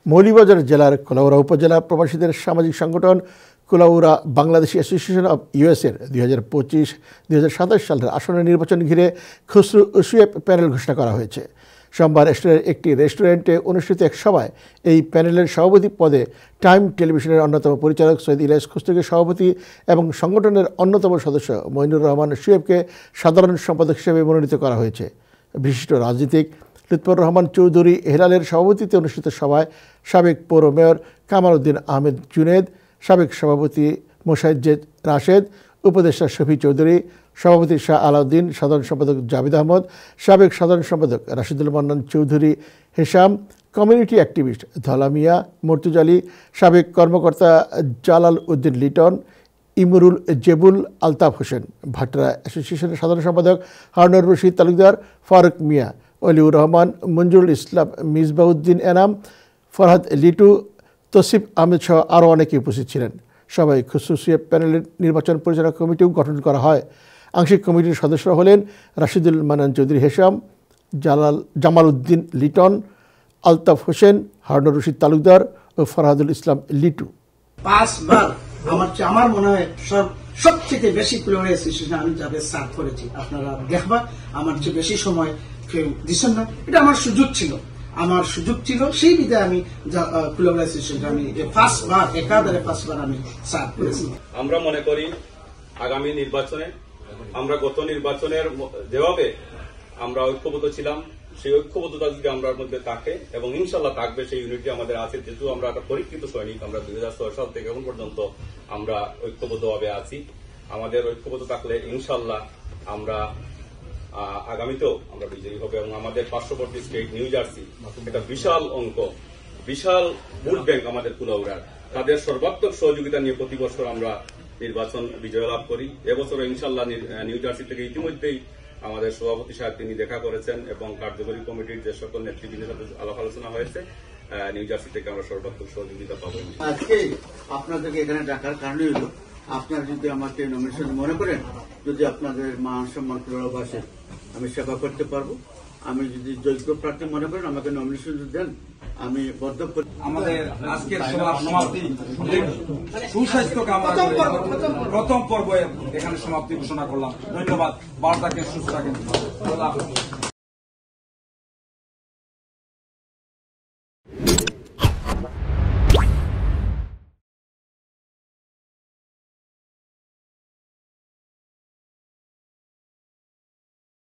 মৌলভীবাজার জেলার কুলাউড়া উপজেলা প্রবাসীদের সামাজিক সংগঠন কুলাউড়া বাংলাদেশি অ্যাসোসিয়েশন অব ইউএসএর 2025-2027 সালের আসন্ন নির্বাচন ঘিরে খসরু সুয়েব প্যানেল ঘোষণা করা হয়েছে। সোমবার এস্টনের একটি রেস্টুরেন্টে অনুষ্ঠিত এক সভায় এই প্যানেলের সভাপতি পদে টাইম টেলিভিশনের অন্যতম পরিচালক সৈয়দ ইলিয়াস খসরুকে সভাপতি এবং সংগঠনের অন্যতম সদস্য মঈনুর রহমান সুয়েবকে সাধারণ সম্পাদক হিসেবে মনোনীত করা হয়েছে। বিশিষ্ট রাজনীতিক লুৎফর রহমান চৌধুরী হেলালের সভাপতিত্বে অনুষ্ঠিত সভায় সাবেক পৌর মেয়র কামাল উদ্দিন আহমেদ জুনেদ, সাবেক সভাপতি মোশাজ্জেদ রাশেদ, উপদেষ্টা শফি চৌধুরী, সভাপতি শাহ আলাউদ্দিন, সাধারণ সম্পাদক জাভেদ আহমদ, সাবেক সাধারণ সম্পাদক Rashidul Mannan Chowdhury Hesham, community activist Dhola মিয়া, মর্তুজা আলী, সাবেক কর্মকর্তা জালাল উদ্দিন লিটন, ইমরুল জেবুল, আলতাফ হোসেন, ভাটরা অ্যাসোসিয়েশনের সাধারণ সম্পাদক হারুনুর রশিদ তালুকদার, ফারুক মিয়া, অলিউর রহমান, মঞ্জুরুল ইসলাম, মিসবাউদ্দিন এনাম, ফরহাদ লিটু, তসিফ আহমেদ সহ আরও অনেকে উপস্থিত ছিলেন। সবাই খসরু সুয়েব প্যানেলের নির্বাচন পরিচালনা কমিটিও গঠন করা হয়। আংশিক কমিটির সদস্যরা হলেন রাশিদুল মান্নান চৌধুরী হেশাম, জামাল উদ্দিন লিটন, আলতাফ হোসেন, হারুনুর রশিদ তালুকদার ও ফরহাদুল ইসলাম লিটু। 5 বার আমার মনে হয় সবচেয়ে বেশি কুলাউড়া অ্যাসোসিয়েশন আমি যাবে সার্ভ করেছি। আপনারা দেখবা আমার চেয়ে বেশি সময় কেউ দিচ্ছেন না। এটা আমার সুযোগ ছিল সেই বিধায় আমি কুলাউড়া অ্যাসোসিয়েশন আমি একাধারে 5 বার আমি সার্ভ করেছি। আমরা মনে করি আগামী নির্বাচনে আমরা গত নির্বাচনের যেভাবে আমরা ঐক্যবদ্ধ ছিলাম সেই ঐক্যবদ্ধতা যদি আমরা মধ্যে থাকে এবং ইনশাল্লাহ থাকবে, সেই ইউনিটি আমাদের আছে। যেহেতু আমরা একটা পরীক্ষিত সৈনিক, আমরা 2006 সাল থেকে এখন পর্যন্ত আমরা ঐক্যবদ্ধভাবে আছি। আমাদের ঐক্যবদ্ধ থাকলে ইনশাল্লাহ আমরা আগামীতেও আমরা বিজয়ী হবে এবং আমাদের পার্শ্ববর্তী স্টেট নিউ জার্সি একটা বিশাল অঙ্ক, বিশাল ভোট ব্যাংক আমাদের কুলাউড়ার, তাদের সর্বাত্মক সহযোগিতা নিয়ে প্রতি বছর আমরা নির্বাচন বিজয় লাভ করি। এবছর ইনশাল্লাহ নিউ জার্সি থেকে ইতিমধ্যেই আমাদের সভাপতি সাহেব তিনি দেখা করেছেন এবং কার্যকরী কমিটির যে সকল নেতৃবৃন্দের সাথে আলাপ আলোচনা হয়েছে। নিউ জার্সি থেকে আমরা সর্বাত্মক সহযোগিতা পাবো। আজকে আপনাদেরকে এখানে ডাকার কারণে হলো আপনারা যদি আমাকে নমিনেশন মনে করেন, যদি আপনাদের মান সম্মান কুলাউড়াবাসীর আমি সেবা করতে পারবো, আমি যদি যোগ্য প্রার্থী মনে করেন আমাকে নমিনেশন দেন, আমি বদ্ধ করি। আমাদের আজকের সভার সমাপ্তি সুস্বাস্থ্য কামনা করে প্রথম পর্বে এখানে সমাপ্তি ঘোষণা করলাম। ধন্যবাদ। বার্তাকে সুস্থ রাখেন।